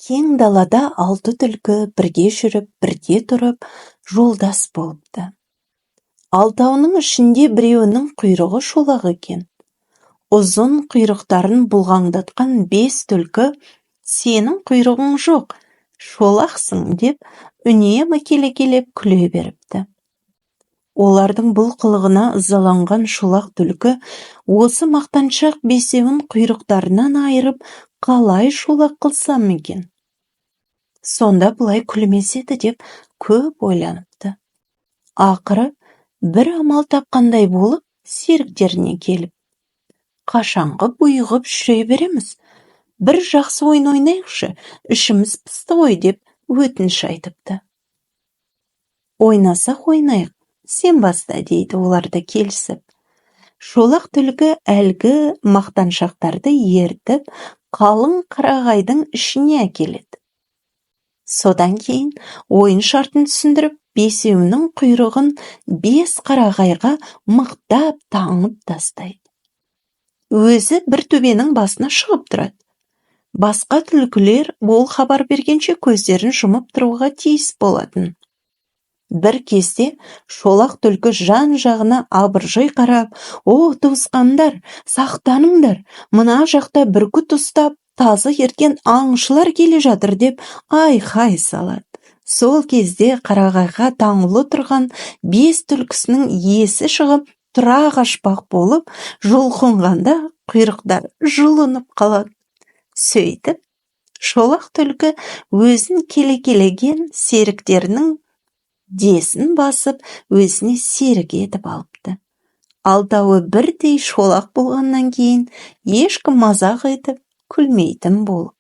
Кең далада 6 түлкі бірге жүріп, бірге тұрып, жолдас болыпты. Алтауының ішінде біреуінің құйрығы шолақ екен. Ұзын құйрықтарын бұлғаңдатқан 5 түлкі, сенің құйрығың жоқ, шолақсың деп, үнемі келекелеп күле беріпті. Олардың бұл қылығына ызаланған шолақ түлкі осы мақтаншақ бесеуін құйрықтарынан айырып, қалай шолақ қылсам екен? Сонда бұлай күлмес еді деп көп ойланыпты. Ақыры бір амал тапқандай болып, серіктеріне келіп, қашанғы бұйығып жүре береміз? Бір жақсы ойын ойнайықшы, ішіміз пысты ғой деп өтініш айтыпты. Ойнасақ ойнайық, сен баста дейді олар да келісіп. Шолақ түлкі әлгі мақтаншақтарды ертіп, қалың қарағайдың ішіне әкеледі. Содан кейін ойын шартын түсіндіріп, бесеуінің құйрығын 5 қарағайға мықтап таңып тастайды. Өзі бір төбенің басына шығып тұрады. Басқа түлкілер ол хабар бергенше көздерін жұмып тұруға тиіс болатын. Бір кезде шолақ түлкі жан-жағына абыржай қарап, «О, туысқандар, сақтаныңдар, мына жақта бүркіт ұстап, тазы ерткен аңшылар келе жатыр» деп айқай салады. Сол кезде қарағайға таңулы тұрған 5 түлкісінің есі шығып, тұра қашпақ болып, жұлқынғанда құйрықтар жұлынып қалады. Сөйтіп, шолақ түлкі өзін келекелеген серіктерінің десін басып, өзіне серік етіп алыпты. Алтауы бірдей шолақ болғаннан кейін ешкім мазақ етіп күлмейтін болып.